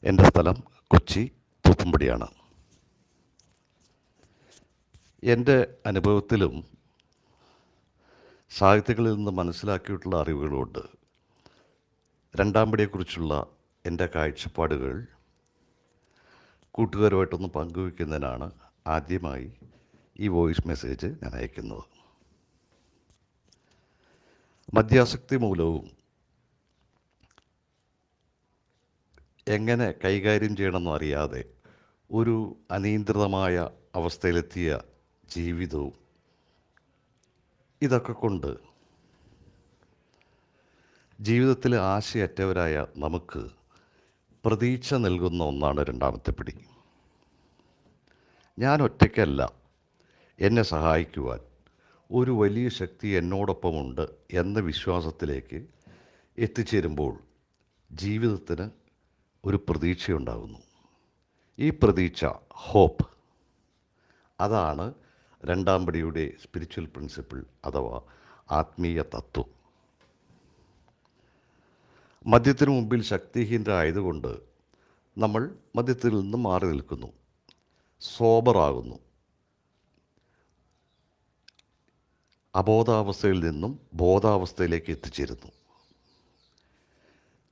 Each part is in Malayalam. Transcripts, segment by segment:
എൻ്റെ സ്ഥലം കൊച്ചി തൂപ്പുംപടിയാണ്. എൻ്റെ അനുഭവത്തിലും സാഹിത്യങ്ങളിൽ നിന്ന് മനസ്സിലാക്കിയിട്ടുള്ള അറിവുകളുണ്ട്. രണ്ടാം പടിയെക്കുറിച്ചുള്ള എൻ്റെ കാഴ്ചപ്പാടുകൾ കൂട്ടുകാരുമായിട്ടൊന്ന് പങ്കുവയ്ക്കുന്നതിനാണ് ആദ്യമായി ഈ വോയിസ് മെസ്സേജ് ഞാൻ അയക്കുന്നത്. മദ്യാസക്തി മൂലവും എങ്ങനെ കൈകാര്യം ചെയ്യണമെന്ന് അറിയാതെ ഒരു അനിയന്ത്രിതമായ അവസ്ഥയിലെത്തിയ ജീവിതവും ഇതൊക്കെ കൊണ്ട് ജീവിതത്തിൽ ആശയറ്റവരായ നമുക്ക് പ്രതീക്ഷ നൽകുന്ന ഒന്നാണ് രണ്ടാമത്തെ പടി. ഞാൻ ഒറ്റയ്ക്കല്ല, എന്നെ സഹായിക്കുവാൻ ഒരു വലിയ ശക്തി എന്നോടൊപ്പമുണ്ട് എന്ന വിശ്വാസത്തിലേക്ക് എത്തിച്ചേരുമ്പോൾ ജീവിതത്തിന് ഒരു പ്രതീക്ഷയുണ്ടാകുന്നു. ഈ പ്രതീക്ഷ, ഹോപ്പ്, അതാണ് രണ്ടാം പടിയുടെ സ്പിരിച്വൽ പ്രിൻസിപ്പിൾ അഥവാ ആത്മീയ തത്വം. മദ്യത്തിനു മുമ്പിൽ ശക്തിഹീനരായതുകൊണ്ട് നമ്മൾ മദ്യത്തിൽ നിന്നും മാറി നിൽക്കുന്നു, സോബറാകുന്നു, അബോധാവസ്ഥയിൽ നിന്നും ബോധാവസ്ഥയിലേക്ക് എത്തിച്ചേരുന്നു.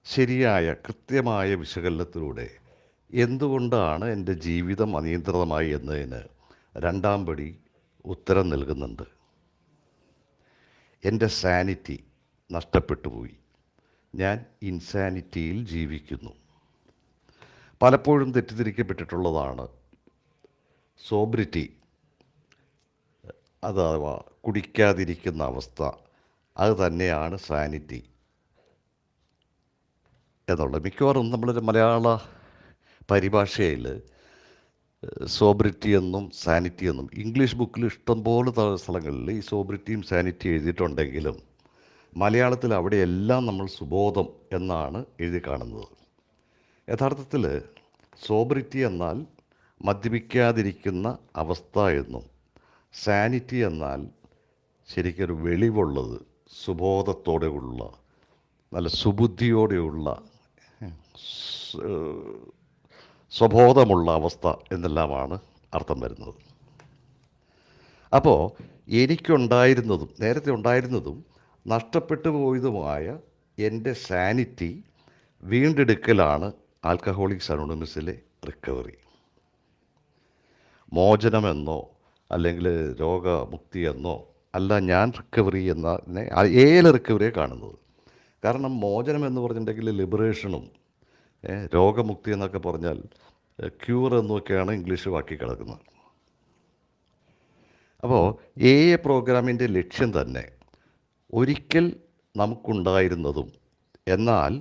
ശരിയായ കൃത്യമായ വിശകലനത്തിലൂടെ എന്തുകൊണ്ടാണ് എൻ്റെ ജീവിതം അനിയന്ത്രിതമായി എന്നതിന് രണ്ടാം പടി ഉത്തരം നൽകുന്നുണ്ട്. എൻ്റെ സാനിറ്റി നഷ്ടപ്പെട്ടു പോയി, ഞാൻ ഇൻസാനിറ്റിയിൽ ജീവിക്കുന്നു. പലപ്പോഴും തെറ്റിദ്ധരിക്കപ്പെട്ടിട്ടുള്ളതാണ് സോബ്രിറ്റി അഥവാ കുടിക്കാതിരിക്കുന്ന അവസ്ഥ, അത് തന്നെയാണ് സാനിറ്റി എന്നുള്ളത്. മിക്കവാറും നമ്മളൊരു മലയാള പരിഭാഷയിൽ സോബ്രിറ്റി എന്നും സാനിറ്റി എന്നും ഇംഗ്ലീഷ് ബുക്കിൽ ഇഷ്ടംപോലെ സ്ഥലങ്ങളിൽ ഈ സോബ്രിറ്റിയും സാനിറ്റി എഴുതിയിട്ടുണ്ടെങ്കിലും മലയാളത്തിൽ അവിടെയെല്ലാം നമ്മൾ സുബോധം എന്നാണ് എഴുതി കാണുന്നത്. യഥാർത്ഥത്തിൽ സോബ്രിറ്റി എന്നാൽ മദ്യപിക്കാതിരിക്കുന്ന അവസ്ഥ എന്നും സാനിറ്റി എന്നാൽ ശരിക്കൊരു വെളിവുള്ളത്, സുബോധത്തോടെയുള്ള, നല്ല സുബുദ്ധിയോടെയുള്ള, സ്വബോധമുള്ള അവസ്ഥ എന്നെല്ലാമാണ് അർത്ഥം വരുന്നത്. അപ്പോൾ എനിക്കുണ്ടായിരുന്നതും നേരത്തെ ഉണ്ടായിരുന്നതും നഷ്ടപ്പെട്ടു പോയതുമായ എൻ്റെ സാനിറ്റി വീണ്ടെടുക്കലാണ് ആൽക്കഹോളിക്സ് അനോണിമസിലെ റിക്കവറി. മോചനമെന്നോ അല്ലെങ്കിൽ രോഗമുക്തി എന്നോ അല്ല ഞാൻ റിക്കവറി എന്നതിനെ ഏല റിക്കവറിയെ കാണുന്നത്. കാരണം മോചനം എന്ന് പറഞ്ഞിട്ടുണ്ടെങ്കിൽ ലിബറേഷനും രോഗമുക്തി എന്നൊക്കെ പറഞ്ഞാൽ ക്യൂർ എന്നൊക്കെയാണ് ഇംഗ്ലീഷ് വാക്കി കിടക്കുന്നത്. അപ്പോൾ പ്രോഗ്രാമിൻ്റെ ലക്ഷ്യം തന്നെ ഒരിക്കൽ നമുക്കുണ്ടായിരുന്നതും എന്നാൽ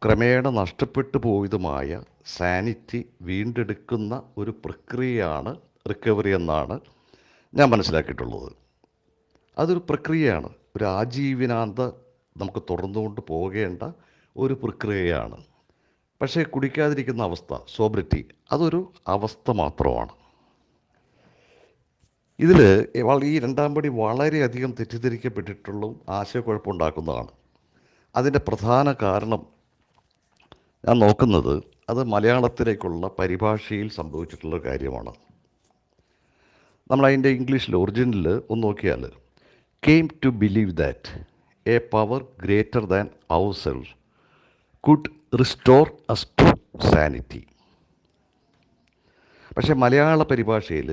ക്രമേണ നഷ്ടപ്പെട്ടു പോയതുമായ സാനിറ്റി വീണ്ടെടുക്കുന്ന ഒരു പ്രക്രിയയാണ് റിക്കവറി എന്നാണ് ഞാൻ മനസ്സിലാക്കിയിട്ടുള്ളത്. അതൊരു പ്രക്രിയയാണ്, ഒരു ആജീവനാന്ത നമുക്ക് തുടർന്നുകൊണ്ട് പോകേണ്ട ഒരു പ്രക്രിയയാണ്. പക്ഷേ കുടിക്കാതിരിക്കുന്ന അവസ്ഥ, സോബ്രിറ്റി, അതൊരു അവസ്ഥ മാത്രമാണ്. ഇതിൽ ഈ രണ്ടാം പടി വളരെയധികം തെറ്റിദ്ധരിക്കപ്പെട്ടിട്ടുള്ളതും ആശയക്കുഴപ്പമുണ്ടാക്കുന്നതാണ്. അതിൻ്റെ പ്രധാന കാരണം ഞാൻ നോക്കുന്നത് അത് മലയാളത്തിലേക്കുള്ള പരിഭാഷയിൽ സംഭവിച്ചിട്ടുള്ള കാര്യമാണ്. നമ്മളതിൻ്റെ ഇംഗ്ലീഷിൽ ഒറിജിനൽ ഒന്ന് നോക്കിയാൽ came to believe that a power greater than ourselves could restore us to sanity. പക്ഷേ മലയാള പരിഭാഷയിൽ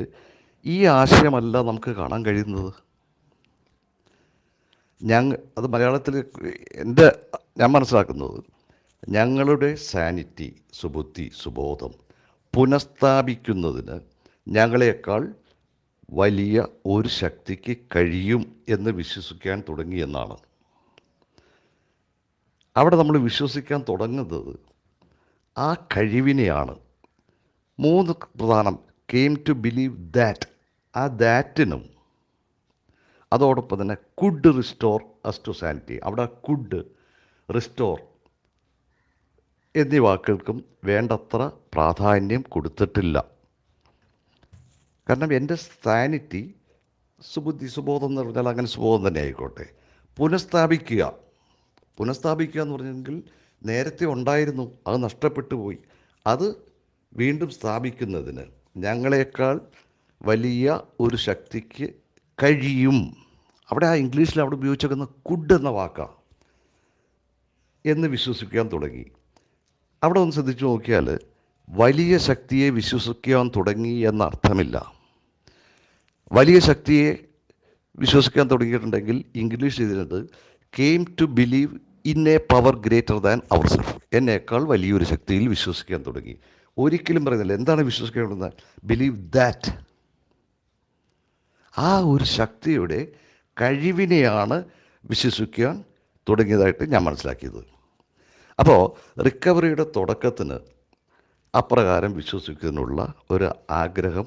ഈ ആശയമല്ല നമുക്ക് കാണാൻ കഴിയുന്നത്. അത് മലയാളത്തിൽ ഞാൻ മനസ്സിലാക്കുന്നത് ഞങ്ങളുടെ സാനിറ്റി, സുബുദ്ധി, സുബോധം പുനഃസ്ഥാപിക്കുന്നതിന് ഞങ്ങളെക്കാൾ വലിയ ഒരു ശക്തിക്ക് കഴിയും എന്ന് വിശ്വസിക്കാൻ തുടങ്ങിയെന്നാണ്. അവിടെ നമ്മൾ വിശ്വസിക്കാൻ തുടങ്ങുന്നത് ആ കഴിവിനെയാണ്. മൂന്ന് പ്രധാനം: കെയിം ടു ബിലീവ് ദാറ്റ്, ആ ദാറ്റിനും അതോടൊപ്പം തന്നെ could restore us to sanity. അവിടെ കുഡ്, റിസ്റ്റോർ എന്നീ വാക്കുകൾക്കും വേണ്ടത്ര പ്രാധാന്യം കൊടുത്തിട്ടില്ല. കാരണം എൻ്റെ സാനിറ്റി, സുബുദ്ധി, സുബോധം എന്ന് പറഞ്ഞാൽ അങ്ങനെ സുബോധം തന്നെ ആയിക്കോട്ടെ, പുനഃസ്ഥാപിക്കുക എന്ന് പറഞ്ഞെങ്കിൽ നേരത്തെ ഉണ്ടായിരുന്നു, അത് നഷ്ടപ്പെട്ടു പോയി. അത് വീണ്ടും സ്ഥാപിക്കുന്നതിന് ഞങ്ങളെക്കാൾ വലിയ ഒരു ശക്തിക്ക് കഴിയും. അവിടെ ആ ഇംഗ്ലീഷിൽ അവിടെ ഉപയോഗിച്ചേക്കുന്ന കുഡ് എന്ന വാക്കാണ് എന്ന് വിശ്വസിക്കാൻ തുടങ്ങി. അവിടെ ഒന്ന് ശ്രദ്ധിച്ചു നോക്കിയാൽ വലിയ ശക്തിയെ വിശ്വസിക്കാൻ തുടങ്ങി എന്ന അർത്ഥമില്ല. വലിയ ശക്തിയെ വിശ്വസിക്കാൻ തുടങ്ങിയിട്ടുണ്ടെങ്കിൽ ഇംഗ്ലീഷ് ഇതിനകത്ത് came to believe in a power greater than our self, എന്നേക്കാൾ വലിയൊരു ശക്തിയിൽ വിശ്വസിക്കാൻ തുടങ്ങി. ഒരിക്കലും പറയുന്നില്ല എന്താണ് വിശ്വസിക്കേണ്ടത്, ബിലീവ് ദാറ്റ്. ആ ഒരു ശക്തിയുടെ കഴിവിനെയാണ് വിശ്വസിക്കാൻ തുടങ്ങിയതായിട്ട് ഞാൻ മനസ്സിലാക്കിയത്. അപ്പോൾ റിക്കവറിയുടെ തുടക്കത്തിന് അപ്രകാരം വിശ്വസിക്കുന്നതിനുള്ള ഒരു ആഗ്രഹം,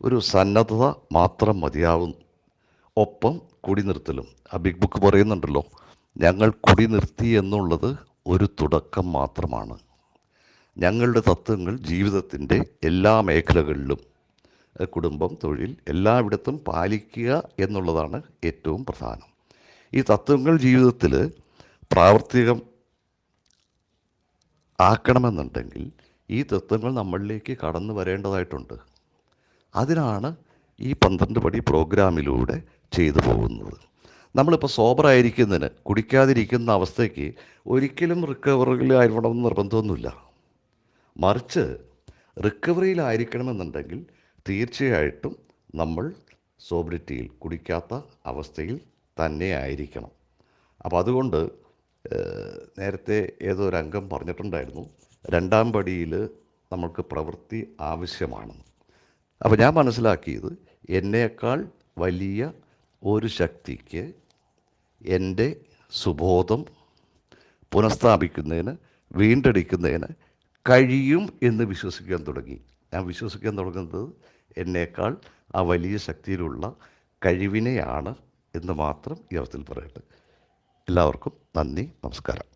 ഒരു സന്നദ്ധത മാത്രം മതിയാവും. ഒപ്പം കുടി നിർത്തലും. ആ ബിഗ് ബുക്ക് പറയുന്നുണ്ടല്ലോ, ഞങ്ങൾ കുടി നിർത്തി എന്നുള്ളത് ഒരു തുടക്കം മാത്രമാണ്. ഞങ്ങളുടെ തത്വങ്ങൾ ജീവിതത്തിൻ്റെ എല്ലാ മേഖലകളിലും, കുടുംബം, തൊഴിൽ, എല്ലായിടത്തും പാലിക്കുക എന്നുള്ളതാണ് ഏറ്റവും പ്രധാനം. ഈ തത്വങ്ങൾ ജീവിതത്തിൽ പ്രാവർത്തികം ആക്കണമെന്നുണ്ടെങ്കിൽ ഈ തത്വങ്ങൾ നമ്മളിലേക്ക് കടന്നു വരേണ്ടതായിട്ടുണ്ട്. അതിനാണ് ഈ 12 പടി പ്രോഗ്രാമിലൂടെ ചെയ്തു പോകുന്നത്. നമ്മളിപ്പോൾ സോബറായിരിക്കുന്നതിന്, കുടിക്കാതിരിക്കുന്ന അവസ്ഥയ്ക്ക് ഒരിക്കലും റിക്കവറിയിലായിരിക്കണമെന്ന് നിർബന്ധമൊന്നുമില്ല. മറിച്ച് റിക്കവറിയിലായിരിക്കണമെന്നുണ്ടെങ്കിൽ തീർച്ചയായിട്ടും നമ്മൾ സോബ്രിറ്റിയിൽ, കുടിക്കാത്ത അവസ്ഥയിൽ തന്നെ ആയിരിക്കണം. അപ്പോൾ അതുകൊണ്ട് നേരത്തെ ഏതോ ഒരു അംഗം പറഞ്ഞിട്ടുണ്ടായിരുന്നു, 2ാം പടിയിൽ നമുക്ക് പ്രവൃത്തി ആവശ്യമാണ്. അപ്പോൾ ഞാൻ മനസ്സിലാക്കിയത്, എന്നേക്കാൾ വലിയ ഒരു ശക്തിക്ക് എൻ്റെ സുബോധം പുനഃസ്ഥാപിക്കുന്നതിന്, വീണ്ടെടുക്കുന്നതിന് കഴിയും എന്ന് വിശ്വസിക്കാൻ തുടങ്ങി. ഞാൻ വിശ്വസിക്കാൻ തുടങ്ങുന്നത് എന്നേക്കാൾ ആ വലിയ ശക്തിയിലുള്ള കഴിവിനെയാണ് എന്ന് മാത്രം ഈ അവസരത്തിൽ പറയട്ടെ. എല്ലാവർക്കും നന്ദി, നമസ്കാരം.